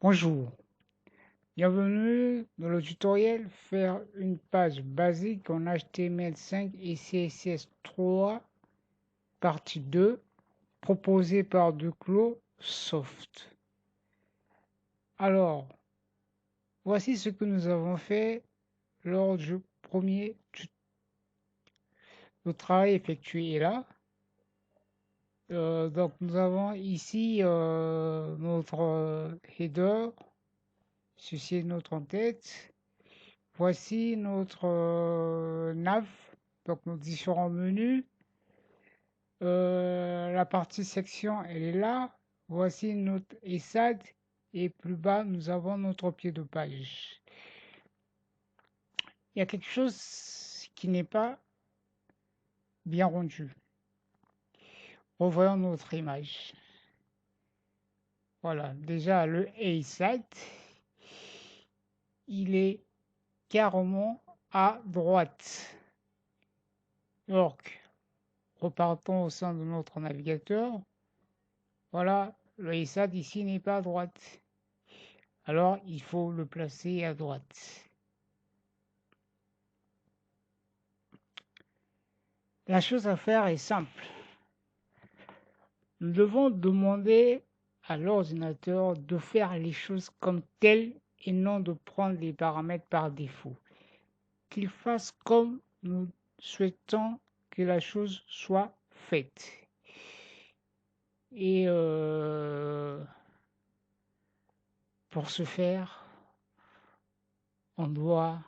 Bonjour, bienvenue dans le tutoriel faire une page basique en HTML5 et CSS3 partie 2 proposée par Duclos Soft. Alors, voici ce que nous avons fait lors du premier le travail effectué est là. Donc nous avons ici notre header, ceci est notre en-tête. Voici notre nav, donc nos différents menus. La partie section, elle est là. Voici notre ESAD et plus bas, nous avons notre pied de page. Il y a quelque chose qui n'est pas bien rendu. Revoyons notre image. Voilà, déjà le ESAD, il est carrément à droite. Donc, repartons au sein de notre navigateur. Voilà, le ESAD ici n'est pas à droite. Alors, il faut le placer à droite. La chose à faire est simple. Nous devons demander à l'ordinateur de faire les choses comme telles et non de prendre les paramètres par défaut. Qu'il fasse comme nous souhaitons que la chose soit faite. Et pour ce faire, on doit,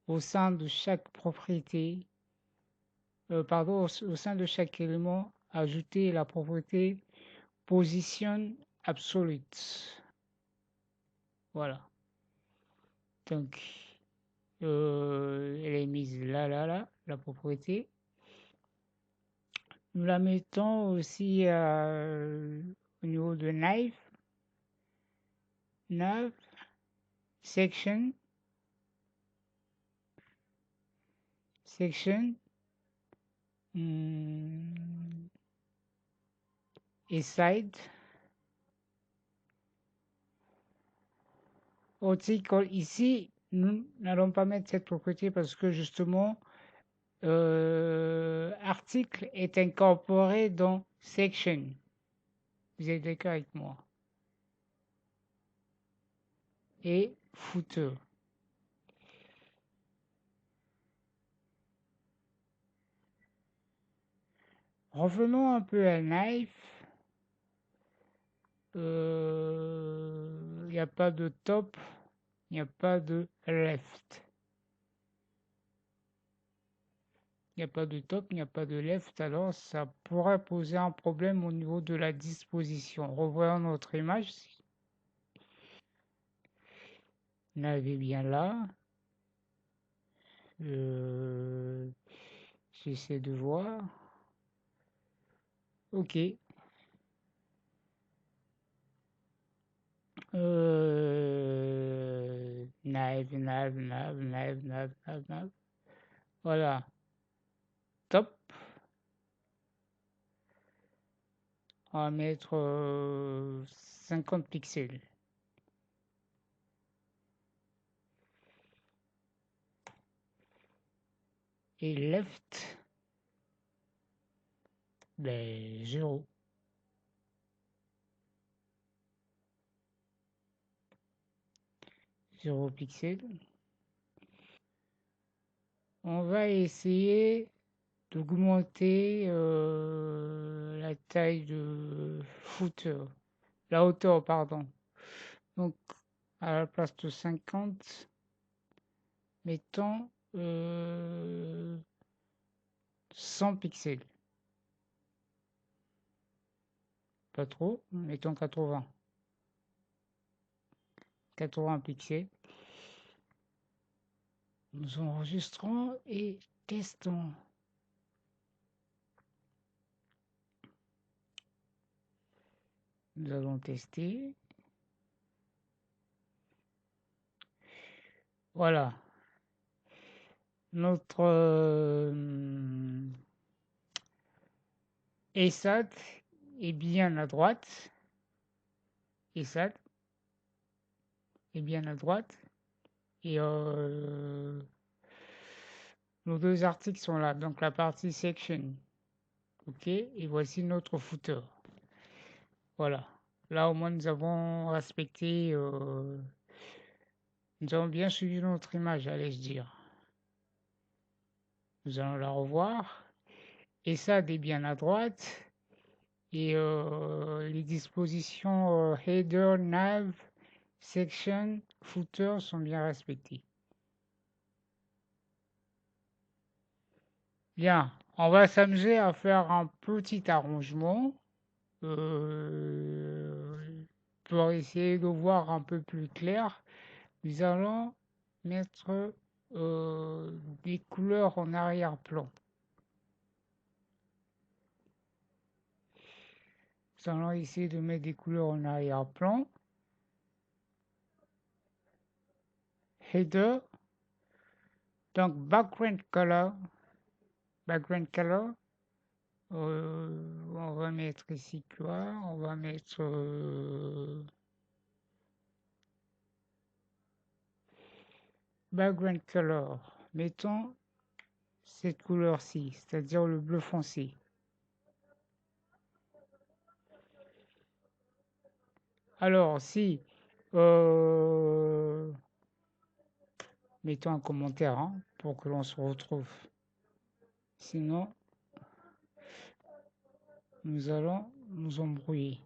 au sein de chaque propriété, au sein de chaque élément, ajouter la propriété position absolute. Voilà. Donc, elle est mise là, la propriété. Nous la mettons aussi au niveau de nav, section, et side. Article ici, nous n'allons pas mettre cette propriété parce que justement, article est incorporé dans section. Vous êtes d'accord avec moi? Et footer. Revenons un peu à knife. Il n'y a pas de top, il n'y a pas de left. Il n'y a pas de top, il n'y a pas de left, alors ça pourrait poser un problème au niveau de la disposition. Revoyons notre image. Nav est bien là. J'essaie de voir. Ok. Nav. Voilà. Top. On va mettre 50 pixels. Et left, ben 0. Zéro pixel. On va essayer d'augmenter la taille de footer, la hauteur, pardon. Donc, à la place de 50, mettons 100 pixels. Pas trop, mettons 80. 80 pixels. Nous enregistrons et testons. Nous allons tester. Voilà. Notre ESAT est bien à droite. ESAT. est bien à droite. Et nos deux articles sont là. Donc la partie section. OK. Et voici notre footer. Voilà. Là, au moins, nous avons respecté, nous avons bien suivi notre image, allais-je dire. Nous allons la revoir. Et ça, est bien à droite. Et les dispositions header, nav, section, footer sont bien respectées. Bien, on va s'amuser à faire un petit arrangement pour essayer de voir un peu plus clair. Nous allons mettre des couleurs en arrière-plan. Nous allons essayer de mettre des couleurs en arrière-plan. Header, donc background color, on va mettre ici quoi? On va mettre background color. Mettons cette couleur-ci, c'est-à-dire le bleu foncé. Alors, si, mettons un commentaire hein, pour que l'on se retrouve. Sinon, nous allons nous embrouiller.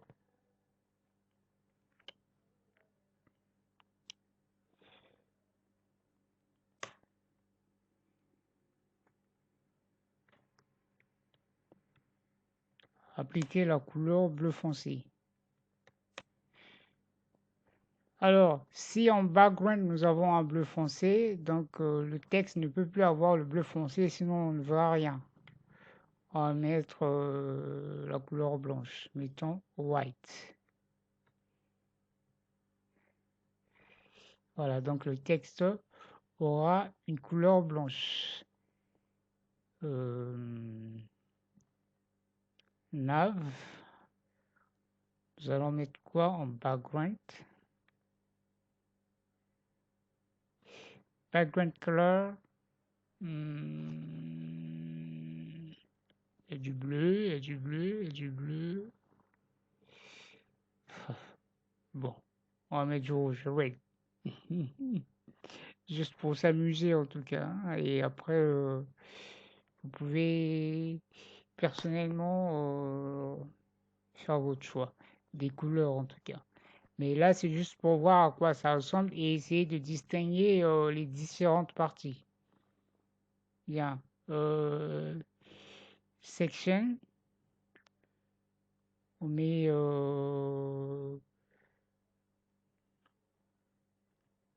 Appliquer la couleur bleu foncé. Alors, si en background nous avons un bleu foncé, donc le texte ne peut plus avoir le bleu foncé, sinon on ne verra rien. On va mettre la couleur blanche. Mettons white. Voilà, donc le texte aura une couleur blanche. Nav. Nous allons mettre quoi en background? Background color. Il y a du bleu, il y a du bleu, il y a du bleu. Bon, on va mettre du rouge, oui. Juste pour s'amuser en tout cas. Et après, vous pouvez personnellement faire votre choix. Des couleurs en tout cas. Mais là, c'est juste pour voir à quoi ça ressemble et essayer de distinguer les différentes parties. Bien. Section. On met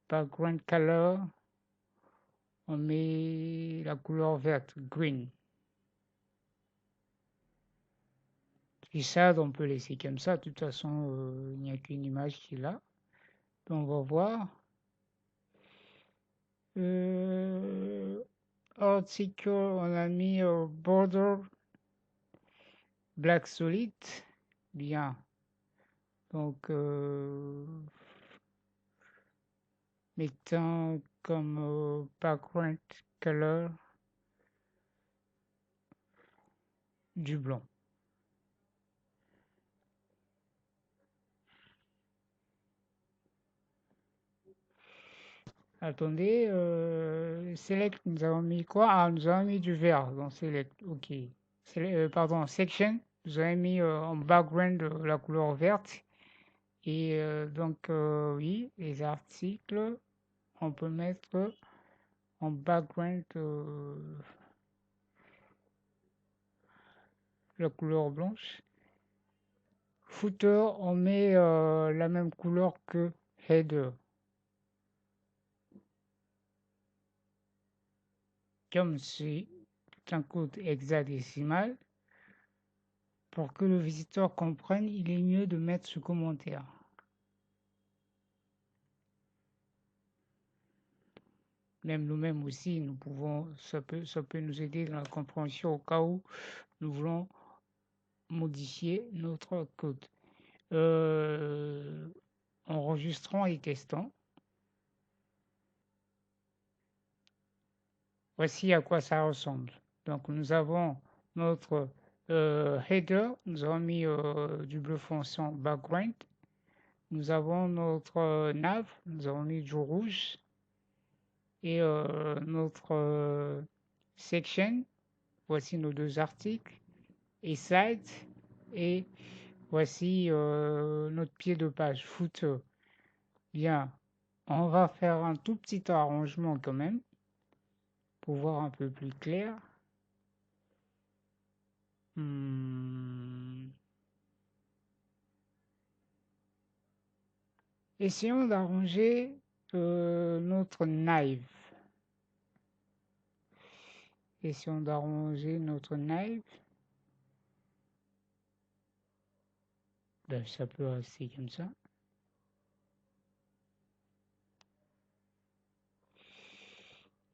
background color. On met la couleur verte, green. Et ça, on peut laisser comme ça. De toute façon, il n'y a qu'une image qui est là. Donc, on va voir. Article, on a mis border black solid. Bien. Donc, mettons comme background color du blanc. Attendez, select, nous avons mis quoi? Ah, nous avons mis du vert dans select, ok. Pardon, section, nous avons mis en background la couleur verte. Et donc, oui, les articles, on peut mettre en background la couleur blanche. Footer, on met la même couleur que header. Comme c'est un code hexadécimal, pour que le visiteur comprenne, il est mieux de mettre ce commentaire. Même nous-mêmes aussi, nous pouvons, ça peut nous aider dans la compréhension au cas où nous voulons modifier notre code. Enregistrons et testons. Voici à quoi ça ressemble. Donc nous avons notre header, nous avons mis du bleu foncé en background. Nous avons notre nav, nous avons mis du rouge. Et notre section, voici nos deux articles. Et site, et voici notre pied de page footer. Bien, on va faire un tout petit arrangement quand même pour voir un peu plus clair. Essayons d'arranger notre knife. Essayons d'arranger notre knife. Ben, ça peut rester comme ça.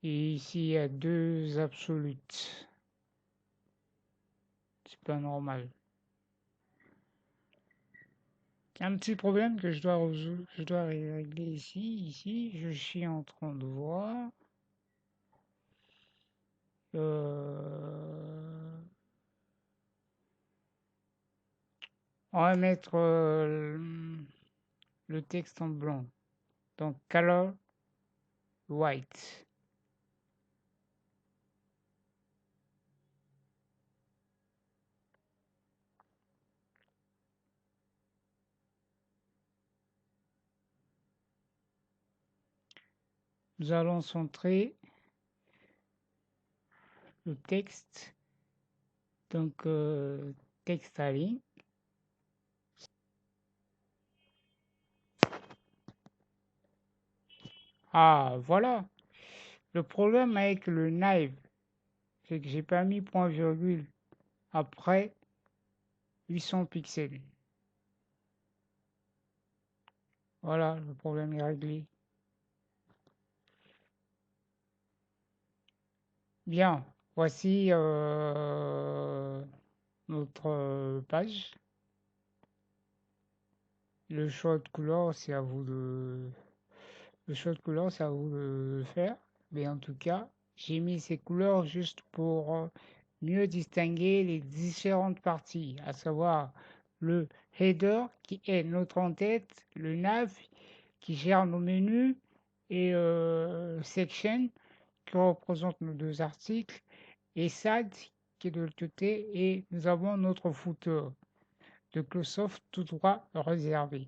Et ici, il y a deux absolutes. C'est pas normal. Un petit problème que je dois régler ici, je suis en train de voir. On va mettre le texte en blanc. Donc, color white. Nous allons centrer le texte. Donc, texte à ligne. Ah, voilà. Le problème avec le knife, c'est que j'ai pas mis point virgule après 800 pixels. Voilà, le problème est réglé. Bien, voici notre page. Le choix de couleur, c'est à vous de le faire. Mais en tout cas, j'ai mis ces couleurs juste pour mieux distinguer les différentes parties, à savoir le header qui est notre en-tête, le nav qui gère nos menus et section qui représente nos deux articles et SAD qui est de l'autre côté et nous avons notre footer de Microsoft tout droit réservé.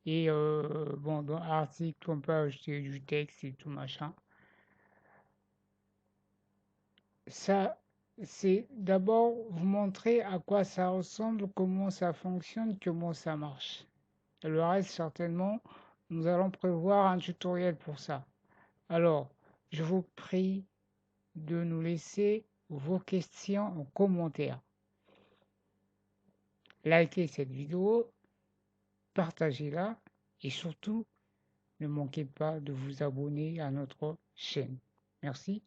Et bon, dans l'article, on peut ajouter du texte et tout machin. Ça, c'est d'abord vous montrer à quoi ça ressemble, comment ça fonctionne, comment ça marche. Et le reste, certainement, nous allons prévoir un tutoriel pour ça. Alors, je vous prie de nous laisser vos questions en commentaire. Likez cette vidéo, partagez-la et surtout, ne manquez pas de vous abonner à notre chaîne. Merci.